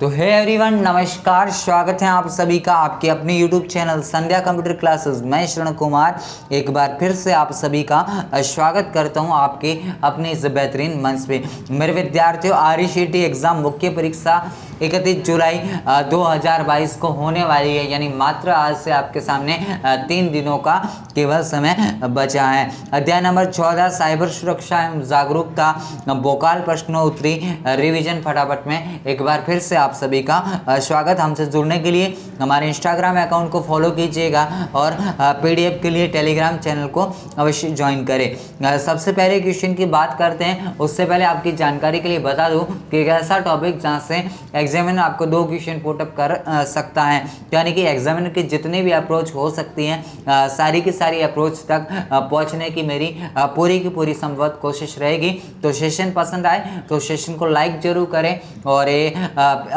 तो hey everyone, नमस्कार। स्वागत है आप सभी का आपके अपने YouTube चैनल संध्या कंप्यूटर क्लासेस। मैं श्रवण कुमार एक बार फिर से आप सभी का स्वागत करता हूं आपके अपने इस बेहतरीन मंच पे। मेरे विद्यार्थियों, RECT एग्ज़ाम मुख्य परीक्षा 31 जुलाई 2022 को होने वाली है, यानी मात्र आज से आपके सामने 3 दिनों का केवल समय बचा है। अध्याय नंबर 14 साइबर सुरक्षा एवं जागरूकता, भोकाल प्रश्नोत्तरी रिवीजन फटाफट में एक बार फिर से आप सभी का स्वागत। हमसे जुड़ने के लिए हमारे इंस्टाग्राम अकाउंट को फॉलो कीजिएगा और PDF के लिए टेलीग्राम चैनल को अवश्य ज्वाइन करें। सबसे पहले क्वेश्चन की बात करते हैं, उससे पहले आपकी जानकारी के लिए बता दूं कि एक ऐसा टॉपिक जहां से एग्जामिनर आपको 2 क्वेश्चन पुटअप कर सकता है, यानी कि एग्जामिनर की जितनी भी अप्रोच हो सकती हैं सारी की सारी अप्रोच तक पहुंचने की मेरी पूरी की पूरी संभव कोशिश रहेगी। तो सेशन पसंद आए तो सेशन को लाइक जरूर करें और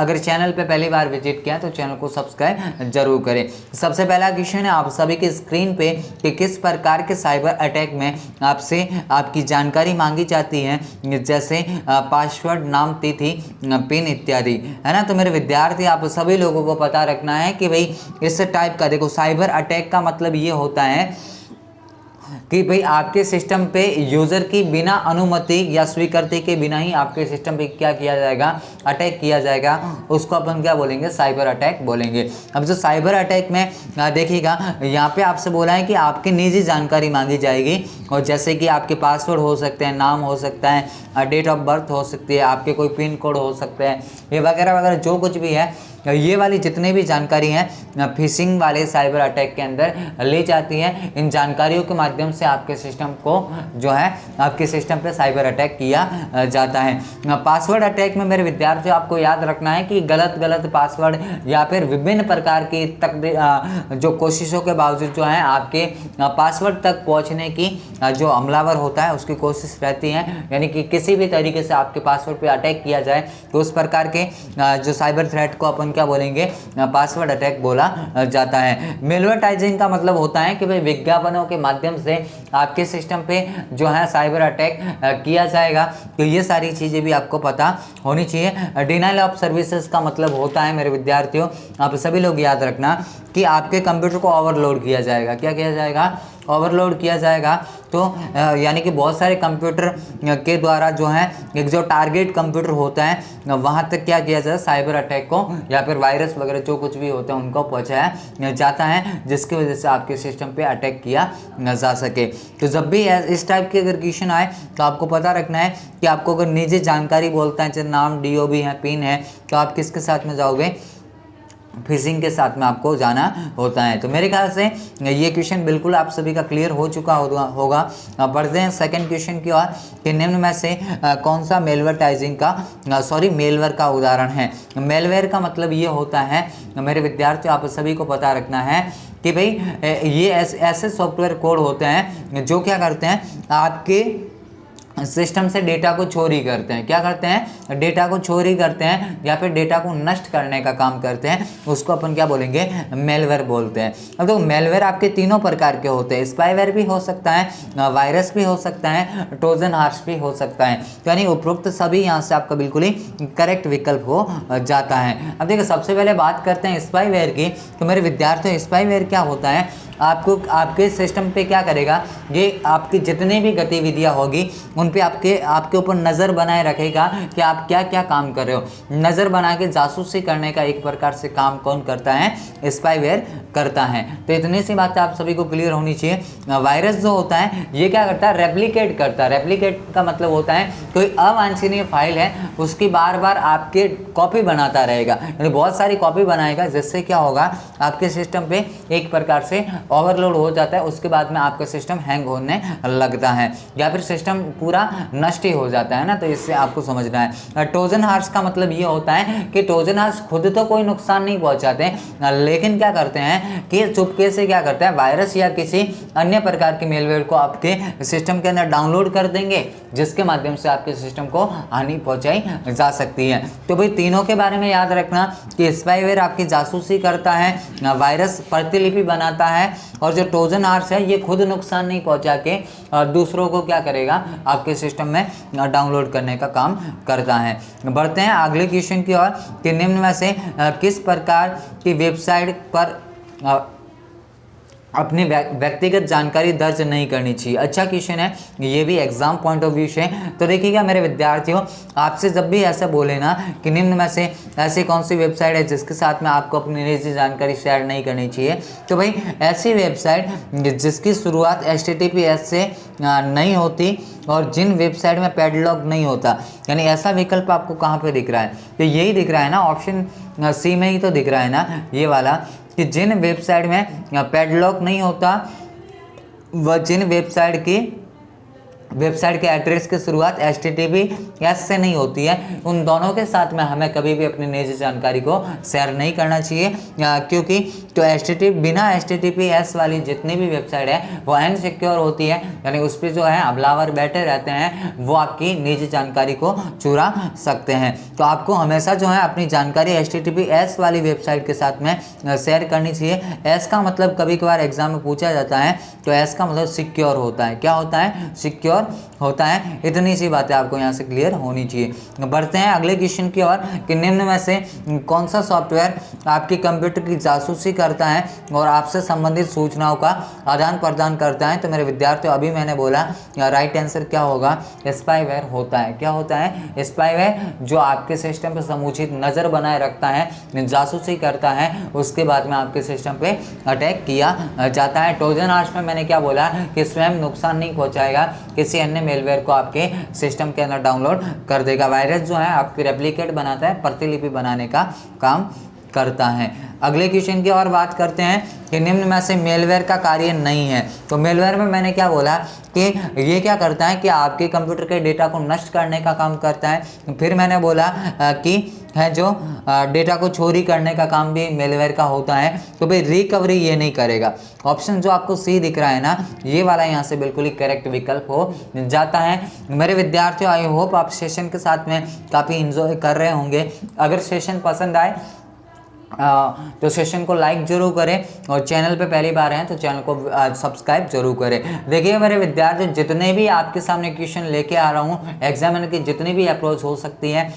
अगर चैनल पे पहली बार विजिट किया तो चैनल को सब्सक्राइब जरूर करें। सबसे पहला क्वेश्चन है आप सभी के स्क्रीन पे कि किस प्रकार के साइबर अटैक में आपसे आपकी जानकारी मांगी जाती है, जैसे पासवर्ड, नाम, तिथि, पिन इत्यादि, है ना। तो मेरे विद्यार्थी, आप सभी लोगों को पता रखना है कि भाई इस टाइप का, देखो साइबर अटैक का मतलब ये होता है कि भाई आपके सिस्टम पे यूज़र की बिना अनुमति या स्वीकृति के बिना ही आपके सिस्टम पे क्या किया जाएगा, अटैक किया जाएगा। उसको अपन क्या बोलेंगे, साइबर अटैक बोलेंगे। अब जो साइबर अटैक में देखिएगा, यहाँ पे आपसे बोला है कि आपकी निजी जानकारी मांगी जाएगी, और जैसे कि आपके पासवर्ड हो सकते हैं, नाम हो सकता है, डेट ऑफ बर्थ हो सकती है, आपके कोई पिन कोड हो सकते हैं, ये वगैरह वगैरह जो कुछ भी है, ये वाली जितने भी जानकारी हैं फिशिंग वाले साइबर अटैक के अंदर ले जाती है। इन जानकारियों के माध्यम से आपके सिस्टम को जो है आपके सिस्टम पे साइबर अटैक किया जाता है। पासवर्ड अटैक में मेरे विद्यार्थियों आपको याद रखना है कि गलत पासवर्ड या फिर विभिन्न प्रकार की जो कोशिशों के बावजूद जो है आपके पासवर्ड तक पहुँचने की जो हमलावर होता है उसकी कोशिश रहती है, यानी कि किसी भी तरीके से आपके पासवर्ड पे अटैक किया जाए तो उस प्रकार के जो साइबर थ्रेट को अपन क्या बोलेंगे, पासवर्ड अटैक बोला जाता है। मेलवर्टाइजिंग का मतलब होता है कि भाई विज्ञापनों के माध्यम से आपके सिस्टम पे जो है साइबर अटैक किया जाएगा। तो ये सारी चीज़ें भी आपको पता होनी चाहिए। डिनाइल ऑफ सर्विसेज का मतलब होता है मेरे विद्यार्थियों, आप सभी लोग याद रखना कि आपके कंप्यूटर को ओवरलोड किया जाएगा। क्या किया जाएगा? ओवरलोड किया जाएगा। तो यानी कि बहुत सारे कंप्यूटर के द्वारा जो है एक जो टारगेट कंप्यूटर होता है वहाँ तक क्या किया जाए, साइबर अटैक को या फिर वायरस वगैरह जो कुछ भी होता है उनको पहुँचाया जाता है, जिसकी वजह से आपके सिस्टम पे अटैक किया जा सके। तो जब भी इस टाइप के अगर क्वेश्चन आए तो आपको पता रखना है कि आपको अगर निजी जानकारी बोलता है, जैसे नाम, DOB है, पिन है, तो आप किसके साथ में जाओगे, फिशिंग के साथ में आपको जाना होता है। तो मेरे ख्याल से ये क्वेश्चन बिल्कुल आप सभी का क्लियर हो चुका होगा। बढ़ते हैं सेकंड क्वेश्चन की ओर कि निम्न में से कौन सा मेलवेयर का उदाहरण है। मेलवेयर का मतलब ये होता है मेरे विद्यार्थियों, आप सभी को पता रखना है कि भाई ये ऐसे सॉफ्टवेयर कोड होते हैं जो क्या करते हैं, आपके सिस्टम से डेटा को चोरी करते हैं। क्या करते हैं? डेटा को चोरी करते हैं या फिर डेटा को नष्ट करने का काम करते हैं। उसको अपन क्या बोलेंगे, मेलवेयर बोलते हैं। अब तो मेलवेयर आपके तीनों प्रकार के होते हैं। स्पाईवेयर भी हो सकता है, वायरस भी हो सकता है, ट्रोजन हॉर्स भी हो सकता है। यानी उपरोक्त सभी यहाँ से आपका बिल्कुल ही करेक्ट विकल्प हो जाता है। अब देखिए, सबसे पहले बात करते हैं स्पाईवेयर की। तो मेरे विद्यार्थियों, स्पाईवेयर क्या होता है, आपको आपके सिस्टम पे क्या करेगा, ये आपकी जितनी भी गतिविधियां होगी उन पे आपके ऊपर नज़र बनाए रखेगा कि आप क्या क्या काम कर रहे हो। नज़र बना के जासूसी करने का एक प्रकार से काम कौन करता है, स्पाईवेयर करता है। तो इतनी सी बातें आप सभी को क्लियर होनी चाहिए। वायरस जो होता है ये क्या करता है, रेप्लिकेट करता है। रेप्लिकेट का मतलब होता है कोई अवांछनीय फाइल है उसकी बार बार आपके कॉपी बनाता रहेगा, यानी बहुत सारी कॉपी बनाएगा, जिससे क्या होगा, आपके सिस्टम पे एक प्रकार से ओवरलोड हो जाता है। उसके बाद में आपका सिस्टम हैंग होने लगता है या फिर सिस्टम पूरा नष्ट ही हो जाता है ना। तो इससे आपको समझना है। ट्रोजन हॉर्स का मतलब ये होता है कि ट्रोजन हॉर्स खुद तो कोई नुकसान नहीं पहुंचाते, लेकिन क्या करते हैं कि चुपके से क्या करते हैं, वायरस या किसी अन्य प्रकार के मेलवेयर को आपके सिस्टम के अंदर डाउनलोड कर देंगे, जिसके माध्यम से आपके सिस्टम को हानि पहुंचाई जा सकती है। तो भाई तीनों के बारे में याद रखना कि स्पाईवेयर आपकी जासूसी करता है, वायरस प्रतिलिपि बनाता है और जो ट्रोजन हॉर्स है ये खुद नुकसान नहीं पहुंचा के दूसरों को क्या करेगा, आपके सिस्टम में डाउनलोड करने का काम करता है। बढ़ते हैं अगले क्वेश्चन की ओर कि निम्न में से किस प्रकार की वेबसाइट पर अपनी व्यक्तिगत जानकारी दर्ज नहीं करनी चाहिए। अच्छा क्वेश्चन है, ये भी एग्जाम पॉइंट ऑफ व्यू से। तो देखिएगा मेरे विद्यार्थियों, आपसे जब भी ऐसा बोले ना कि निम्न में से ऐसी कौन सी वेबसाइट है जिसके साथ में आपको अपनी निजी जानकारी शेयर नहीं करनी चाहिए, तो भाई ऐसी वेबसाइट जिसकी शुरुआत HTTPS से नहीं होती और जिन वेबसाइट में पैडलॉक नहीं होता, यानी ऐसा विकल्प आपको कहाँ पे दिख रहा है, तो यही दिख रहा है ना, ऑप्शन सी में ही तो दिख रहा है ना ये वाला, कि जिन वेबसाइट में पैडलॉक नहीं होता व जिन वेबसाइट के एड्रेस की शुरुआत HTTPS से नहीं होती है, उन दोनों के साथ में हमें कभी भी अपनी निजी जानकारी को शेयर नहीं करना चाहिए, क्योंकि तो बिना HTTPS वाली जितनी भी वेबसाइट है वो अनसिक्योर होती है, यानी उस पर जो है हमलावर बैठे रहते हैं, वो आपकी निजी जानकारी को चुरा सकते हैं। तो आपको हमेशा जो है अपनी जानकारी HTTPS वाली वेबसाइट के साथ में शेयर करनी चाहिए। एस का मतलब कभी कभार एग्जाम में पूछा जाता है, तो एस का मतलब सिक्योर होता है। क्या होता है? सिक्योर होता है। इतनी सी बातें आपको यहाँ से क्लियर होनी चाहिए। बढ़ते हैं अगले क्वेश्चन की ओर कि निम्न में से कौन सा सॉफ्टवेयर आपके कंप्यूटर की जासूसी करता है और आपसे संबंधित सूचनाओं का आदान प्रदान करता है। तो मेरे विद्यार्थियों, अभी मैंने बोला राइट आंसर क्या होगा, स्पाईवेयर होता है। क्या होता है? स्पाईवेयर जो आपके सिस्टम पर समुचित नज़र बनाए रखता है, जासूसी करता है, उसके बाद में आपके सिस्टम पे अटैक किया जाता है। ट्रोजन हॉर्स में मैंने क्या बोला कि स्वयं नुकसान नहीं पहुंचाएगा, किसी अन्य मेलवेयर को आपके सिस्टम के अंदर डाउनलोड कर देगा। वायरस जो है आपकी रेप्लिकेट बनाता है, प्रतिलिपि बनाने का काम करता है। अगले क्वेश्चन की और बात करते हैं कि निम्न में से मेलवेयर का कार्य नहीं है। तो मेलवेयर में मैंने क्या बोला कि ये क्या करता है कि आपके कंप्यूटर के डेटा को नष्ट करने का काम करता है। फिर मैंने बोला कि है जो डेटा को चोरी करने का काम भी मेलवेयर का होता है। तो भाई रिकवरी ये नहीं करेगा। ऑप्शन जो आपको सी दिख रहा है ना, ये वाला यहाँ से बिल्कुल ही करेक्ट विकल्प हो जाता है। मेरे विद्यार्थियों, आई होप आप सेशन के साथ में काफ़ी इंजॉय कर रहे होंगे। अगर सेशन पसंद आए तो सेशन को लाइक जरूर करें और चैनल पे पहली बार हैं तो चैनल को सब्सक्राइब जरूर करें। देखिए मेरे विद्यार्थी, जितने भी आपके सामने क्वेश्चन लेके आ रहा हूँ, एग्जामिनर की जितनी भी अप्रोच हो सकती है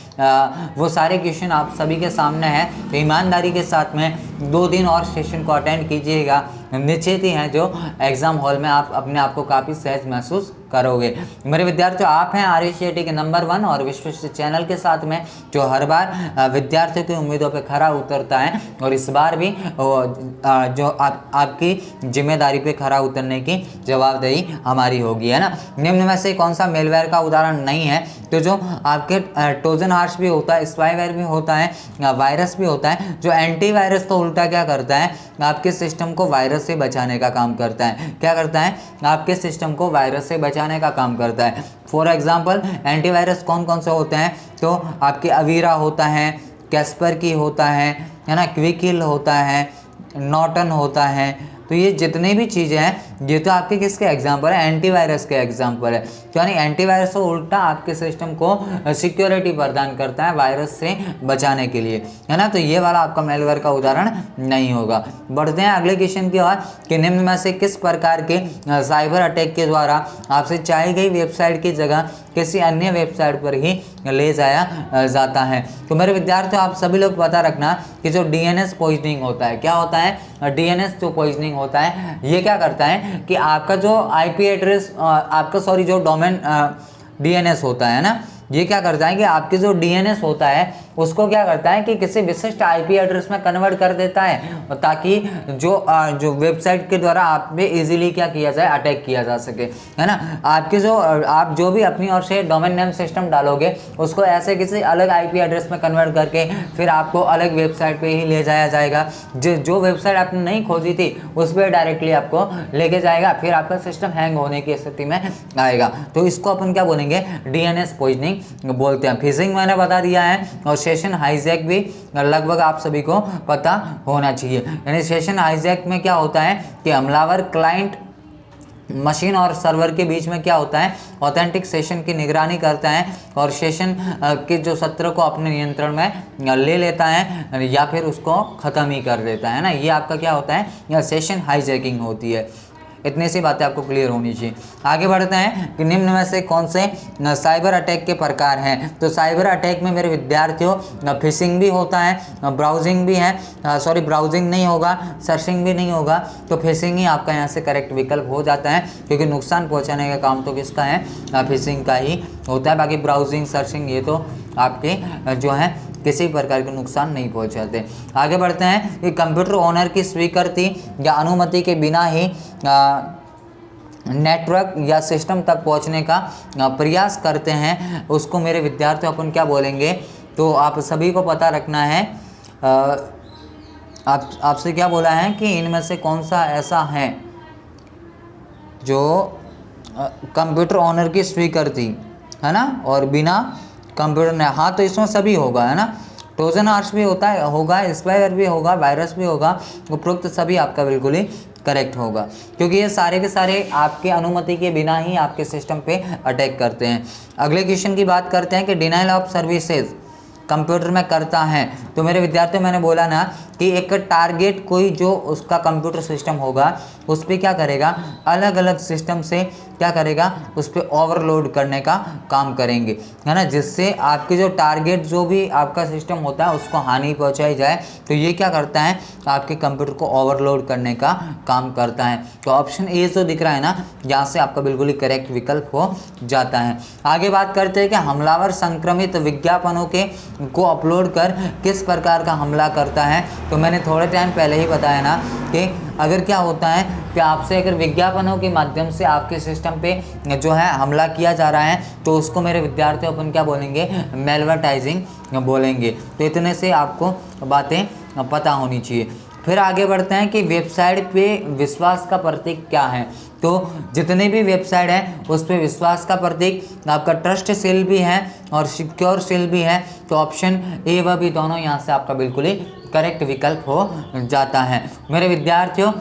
वो सारे क्वेश्चन आप सभी के सामने हैं। तो ईमानदारी के साथ में 2 दिन और सेशन को अटेंड कीजिएगा। निश्चित ही हैं जो एग्जाम हॉल में आप अपने आप को काफ़ी सहज महसूस करोगे। मेरे विद्यार्थियों, आप हैं RSCET के नंबर 1 और विश्वस्त चैनल के साथ में जो हर बार विद्यार्थियों की उम्मीदों पे खरा उतरता है, और इस बार भी जो आपकी जिम्मेदारी पे खरा उतरने की जवाबदेही हमारी होगी, है ना। निम्न में से कौन सा मेलवेयर का उदाहरण नहीं है? तो जो आपके ट्रोजन हॉर्स भी होता है, स्पाईवेयर भी होता है, वायरस भी होता है। जो एंटीवायरस तो उल्टा क्या करता है, आपके सिस्टम को वायरस से बचाने का काम करता है। क्या करता है? आपके सिस्टम को वायरस से बचाने का काम करता है। फॉर एग्जाम्पल, एंटीवायरस कौन कौन से होते हैं? तो आपके अवीरा होता है, कैस्परकी होता है ना, क्विकिल होता है, नॉर्टन होता है। तो ये जितने भी चीज़ें हैं ये तो आपके किसके एग्जाम्पल है? एंटीवायरस के एग्जाम्पल है। तो यानी एंटीवायरस तो उल्टा आपके सिस्टम को सिक्योरिटी प्रदान करता है वायरस से बचाने के लिए, है ना। तो ये वाला आपका मेलवेयर का उदाहरण नहीं होगा। बढ़ते हैं अगले क्वेश्चन की ओर कि निम्न में से किस प्रकार के साइबर अटैक के द्वारा आपसे चाही गई वेबसाइट की जगह किसी अन्य वेबसाइट पर ही ले जाया जाता है। तो मेरे विद्यार्थियों, आप सभी लोग पता रखना कि जो DNS पॉइजनिंग होता है, क्या होता है? DNS जो पॉइजनिंग होता है, ये क्या करता है कि आपका जो IP एड्रेस जो डोमेन DNS होता है ना, ये क्या करता है कि आपके जो DNS होता है उसको क्या करता है कि किसी विशिष्ट IP एड्रेस में कन्वर्ट कर देता है, ताकि जो वेबसाइट के द्वारा आप पे इजीली क्या किया जाए, अटैक किया जा सके, है ना। आपके आप जो भी अपनी ओर से डोमेन नेम सिस्टम डालोगे उसको ऐसे किसी अलग IP एड्रेस में कन्वर्ट करके फिर आपको अलग वेबसाइट पे ही ले जाया जाएगा। जो वेबसाइट आपने नहीं खोजी थी उस पर डायरेक्टली आपको लेके जाएगा, फिर आपका सिस्टम हैंग होने की स्थिति में आएगा। तो इसको अपन क्या बोलेंगे? DNS पॉइजनिंग बोलते हैं। फिशिंग मैंने बता दिया है, और सेशन हाईजैक भी लगभग आप सभी को पता होना चाहिए। यानी सेशन हाईजैक में क्या होता है कि हमलावर क्लाइंट मशीन और सर्वर के बीच में क्या होता है, ऑथेंटिक सेशन की निगरानी करता है और सेशन के जो सत्र को अपने नियंत्रण में ले लेता है या फिर उसको ख़त्म ही कर देता है ना। ये आपका क्या होता है, यह सेशन हाईजैकिंग होती है। इतनी सी बातें आपको क्लियर होनी चाहिए। आगे बढ़ते हैं कि निम्न में से कौन से साइबर अटैक के प्रकार हैं। तो साइबर अटैक में मेरे विद्यार्थियों फिशिंग भी होता है, ब्राउजिंग भी है, सॉरी ब्राउजिंग नहीं होगा, सर्चिंग भी नहीं होगा, तो फिशिंग ही आपका यहाँ से करेक्ट विकल्प हो जाता है, क्योंकि नुकसान पहुँचाने का काम तो किसका है, फिशिंग का ही होता है। बाकी ब्राउजिंग सर्चिंग ये तो आपके जो है किसी प्रकार के नुकसान नहीं पहुंचाते। आगे बढ़ते हैं कि कंप्यूटर ओनर की स्वीकृति या अनुमति के बिना ही नेटवर्क या सिस्टम तक पहुंचने का प्रयास करते हैं, उसको मेरे विद्यार्थियों अपन क्या बोलेंगे। तो आप सभी को पता रखना है, आपसे क्या बोला है कि इनमें से कौन सा ऐसा है जो कंप्यूटर ओनर की स्वीकृति है ना, और बिना कंप्यूटर ने, हाँ तो इसमें सभी होगा है ना, ट्रोजन हॉर्स भी होता है, होगा, स्पाइवेयर भी होगा, वायरस भी होगा, उपरोक्त सभी आपका बिल्कुल ही करेक्ट होगा, क्योंकि ये सारे के सारे आपके अनुमति के बिना ही आपके सिस्टम पे अटैक करते हैं। अगले क्वेश्चन की बात करते हैं कि डिनाइल ऑफ सर्विसेज कंप्यूटर में करता है। तो मेरे विद्यार्थियों, मैंने बोला ना कि एक टारगेट कोई जो उसका कंप्यूटर सिस्टम होगा उस पर क्या करेगा, अलग अलग सिस्टम से क्या करेगा, उस पर ओवरलोड करने का काम करेंगे है ना, जिससे आपके जो टारगेट जो भी आपका सिस्टम होता है उसको हानि पहुंचाई जाए। तो ये क्या करता है, आपके कंप्यूटर को ओवरलोड करने का काम करता है। तो ऑप्शन ए जो दिख रहा है ना, यहाँ से आपका बिल्कुल ही करेक्ट विकल्प हो जाता है। आगे बात करते हैं कि हमलावर संक्रमित विज्ञापनों के को अपलोड कर किस प्रकार का हमला करता है। तो मैंने थोड़े टाइम पहले ही बताया ना कि अगर क्या होता है कि आपसे अगर विज्ञापनों के माध्यम से आपके सिस्टम पे जो है हमला किया जा रहा है, तो उसको मेरे विद्यार्थी अपन क्या बोलेंगे, मेलवर्टाइजिंग बोलेंगे। तो इतने से आपको बातें पता होनी चाहिए। फिर आगे बढ़ते हैं कि वेबसाइट पे विश्वास का प्रतीक क्या है। तो जितने भी वेबसाइट हैं उस पे विश्वास का प्रतीक आपका ट्रस्ट सील भी है और सिक्योर सील भी है। तो ऑप्शन ए व बी दोनों यहाँ से आपका बिल्कुल ही करेक्ट विकल्प हो जाता है। मेरे विद्यार्थियों,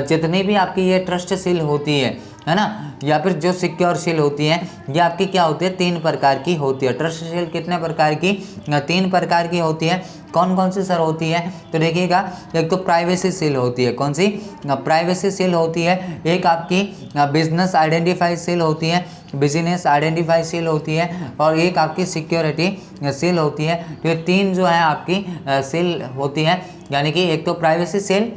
जितनी भी आपकी ये ट्रस्ट सील होती है ना, या फिर जो सिक्योर सील होती है, ये आपकी क्या होती है, 3 प्रकार की होती है। ट्रस्ट सील कितने प्रकार की, 3 प्रकार की होती है। कौन कौन सी सर होती है, तो देखिएगा, एक तो प्राइवेसी सील होती है। कौन सी, प्राइवेसी सील होती है। एक आपकी बिजनेस आइडेंटिफाई सील होती है, बिजनेस आइडेंटिफाई सील होती है, और एक आपकी सिक्योरिटी सील होती है। तो ये 3 जो है आपकी सील होती है, यानी कि एक तो privacy seal,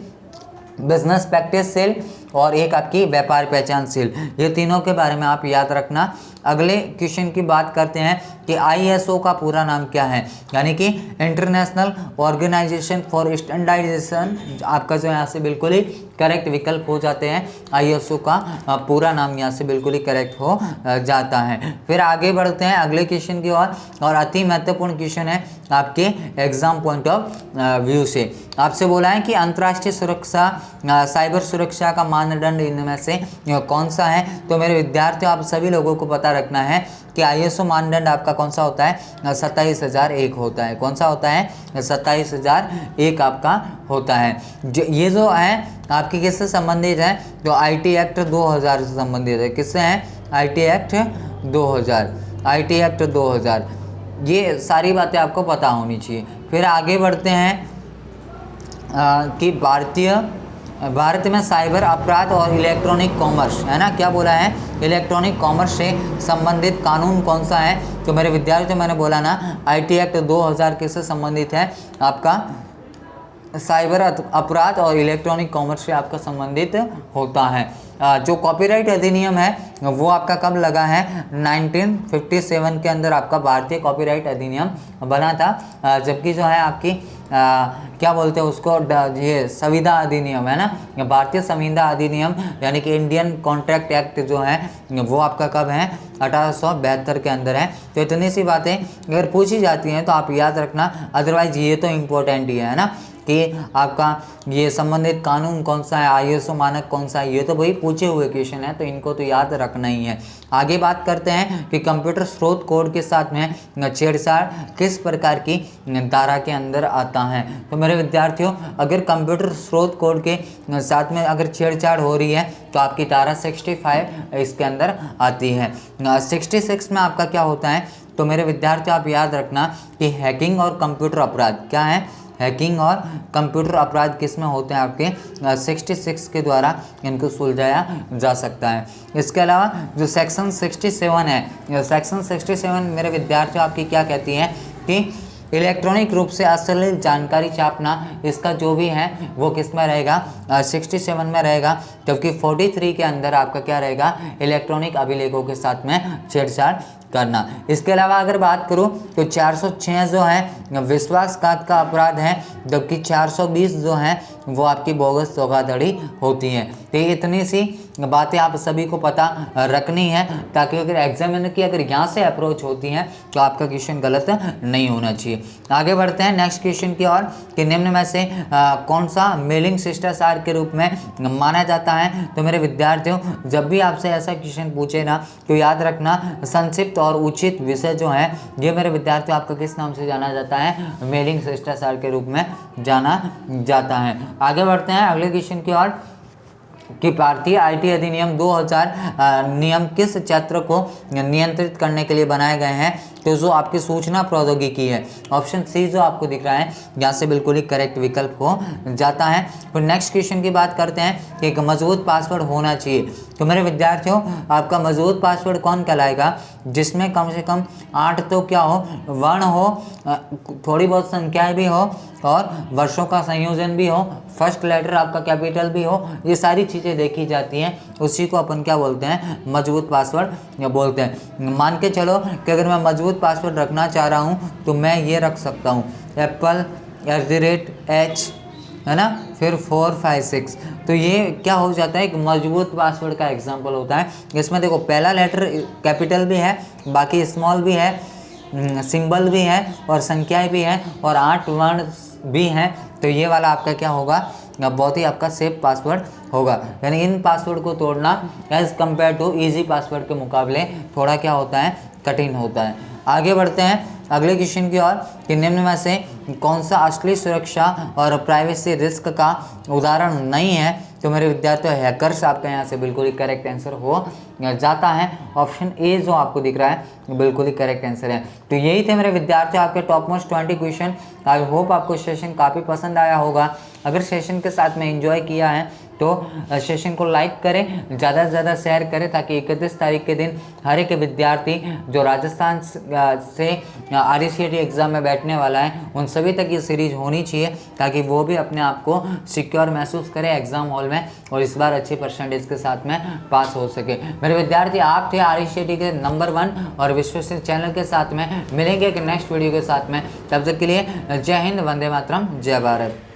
business practice sale और एक आपकी व्यापार पहचान सेल। ये तीनों के बारे में आप याद रखना। अगले क्वेश्चन की बात करते हैं कि ISO का पूरा नाम क्या है, यानी कि इंटरनेशनल ऑर्गेनाइजेशन फॉर स्टैंडर्डाइजेशन, आपका जो यहाँ से बिल्कुल ही करेक्ट विकल्प हो जाते हैं। ISO का पूरा नाम यहाँ से बिल्कुल ही करेक्ट हो जाता है। फिर आगे बढ़ते हैं अगले क्वेश्चन की ओर, और अति महत्वपूर्ण क्वेश्चन है आपके एग्जाम पॉइंट ऑफ व्यू से। आपसे बोला है कि अंतर्राष्ट्रीय सुरक्षा, साइबर सुरक्षा का मानदंड इनमें से कौन सा है। तो मेरे विद्यार्थियों, आप सभी लोगों को पता रखना है कि ISO मानदंड आपका कौन सा होता है, 27001 होता है। कौन सा होता है, 27001 आपका होता है। ये जो है आपकी किससे संबंधित है, तो IT एक्ट 2000 से संबंधित है। किससे है, IT एक्ट 2000, IT एक्ट 2000। ये सारी बातें आपको पता होनी चाहिए। फिर आगे बढ़ते हैं कि भारत में साइबर अपराध और इलेक्ट्रॉनिक कॉमर्स, है ना, क्या बोला है, इलेक्ट्रॉनिक कॉमर्स से संबंधित कानून कौन सा है। तो मेरे विद्यार्थियों, मैंने बोला ना IT एक्ट 2000 किससे संबंधित है, आपका साइबर अपराध और इलेक्ट्रॉनिक कॉमर्स से आपका संबंधित होता है। जो कॉपीराइट अधिनियम है वो आपका कब लगा है, 1957 के अंदर आपका भारतीय कॉपीराइट अधिनियम बना था। जबकि जो है आपकी क्या बोलते हैं उसको, ये संविदा अधिनियम है ना, भारतीय संविदा अधिनियम यानी कि इंडियन कॉन्ट्रैक्ट एक्ट जो है वो आपका कब है, 1872 के अंदर है। तो इतनी सी बातें अगर पूछी जाती हैं तो आप याद रखना, अदरवाइज ये तो इम्पोर्टेंट ही है ना। कि आपका ये संबंधित कानून कौन सा है, आईएसओ मानक कौन सा है, ये तो वही पूछे हुए क्वेश्चन है, तो इनको तो याद रखना ही है। आगे बात करते हैं कि कंप्यूटर स्रोत कोड के साथ में छेड़छाड़ किस प्रकार की धारा के अंदर आता है। तो मेरे विद्यार्थियों, अगर कंप्यूटर स्रोत कोड के साथ में अगर छेड़छाड़ हो रही है तो आपकी धारा 65 इसके अंदर आती है। 66 में आपका क्या होता है, तो मेरे विद्यार्थियों आप याद रखना कि हैकिंग और कंप्यूटर अपराध क्या है, हैकिंग और कंप्यूटर अपराध किस में होते हैं, आपके 66 के द्वारा इनको सुलझाया जा सकता है। इसके अलावा जो सेक्शन 67 है, सेक्शन 67 मेरे विद्यार्थियों आपकी क्या कहती है कि इलेक्ट्रॉनिक रूप से अश्लील जानकारी छापना, इसका जो भी है वो किस में रहेगा, 67 में रहेगा। जबकि 43 के अंदर आपका क्या रहेगा, इलेक्ट्रॉनिक अभिलेखों के साथ में छेड़छाड़ करना। इसके अलावा अगर बात करूं तो 406 जो है विश्वासघात का अपराध है, जबकि 420 जो है वो आपकी बोगस धोखाधड़ी होती है। तो ये इतनी सी बातें आप सभी को पता रखनी है, ताकि अगर एग्जामिनर की अगर यहाँ से अप्रोच होती है तो आपका क्वेश्चन गलत नहीं होना चाहिए। आगे बढ़ते हैं नेक्स्ट क्वेश्चन की ओर कि निम्न में से कौन सा मेलिंग शिष्टाचार के रूप में माना जाता है। तो मेरे विद्यार्थियों, जब भी आपसे ऐसा क्वेश्चन पूछे ना तो याद रखना संक्षिप्त और उचित विषय जो है ये मेरे विद्यार्थियों आपका किस नाम से जाना जाता है, मेलिंग शिष्टाचार के रूप में जाना जाता है। आगे बढ़ते हैं अगले क्वेश्चन की ओर कि भारतीय आईटी अधिनियम 2000 नियम किस क्षेत्र को नियंत्रित करने के लिए बनाए गए हैं। तो जो आपकी सूचना प्रौद्योगिकी है, ऑप्शन सी जो आपको दिख रहा है यहाँ से बिल्कुल ही करेक्ट विकल्प हो जाता है। तो नेक्स्ट क्वेश्चन की बात करते हैं कि एक मजबूत पासवर्ड होना चाहिए। तो मेरे विद्यार्थियों, आपका मजबूत पासवर्ड कौन कहलाएगा, जिसमें कम से कम 8 तो क्या हो, वर्ण हो, थोड़ी बहुत संख्याएं भी हो और वर्षों का संयोजन भी हो, फर्स्ट लेटर आपका कैपिटल भी हो, ये सारी चीज़ें देखी जाती हैं, उसी को अपन क्या बोलते हैं, मजबूत पासवर्ड बोलते हैं। मान के चलो कि अगर मैं मजबूत पासवर्ड रखना चाह रहा हूँ तो मैं ये रख सकता हूँ apple@h, है ना, फिर 456। तो ये क्या हो जाता है, एक मजबूत पासवर्ड का एग्जाम्पल होता है। इसमें देखो पहला लेटर कैपिटल भी है, बाकी स्मॉल भी है, सिंबल भी है और संख्याएं भी हैं और 8 वर्ण भी हैं। तो ये वाला आपका क्या होगा, बहुत ही आपका सेफ पासवर्ड होगा। यानी इन पासवर्ड को तोड़ना as compare to easy password के मुकाबले थोड़ा क्या होता है, कठिन होता है। आगे बढ़ते हैं अगले क्वेश्चन की ओर कि निम्न में से कौन सा असली सुरक्षा और प्राइवेसी रिस्क का उदाहरण नहीं है। तो मेरे विद्यार्थियों, हैकर्स आपका यहाँ से बिल्कुल ही करेक्ट आंसर हो जाता है। ऑप्शन ए जो आपको दिख रहा है बिल्कुल ही करेक्ट आंसर है। तो यही थे मेरे विद्यार्थियों आपके top most 20 question. I hope आपको सेशन काफ़ी पसंद आया होगा। अगर सेशन के साथ में एंजॉय किया है तो सेशन को लाइक करें, ज़्यादा से ज़्यादा शेयर करें, ताकि 31 तारीख के दिन हर एक विद्यार्थी जो राजस्थान से RCET एग्ज़ाम में बैठने वाला है उन सभी तक ये सीरीज होनी चाहिए, ताकि वो भी अपने आप को सिक्योर महसूस करें एग्ज़ाम हॉल में और इस बार अच्छी परसेंटेज के साथ में पास हो सके। मेरे विद्यार्थी, आप थे RCET के नंबर 1 और विश्वसनीय चैनल के साथ में। मिलेंगे एक नेक्स्ट वीडियो के साथ में, तब तक के लिए जय हिंद, वंदे मातरम, जय भारत।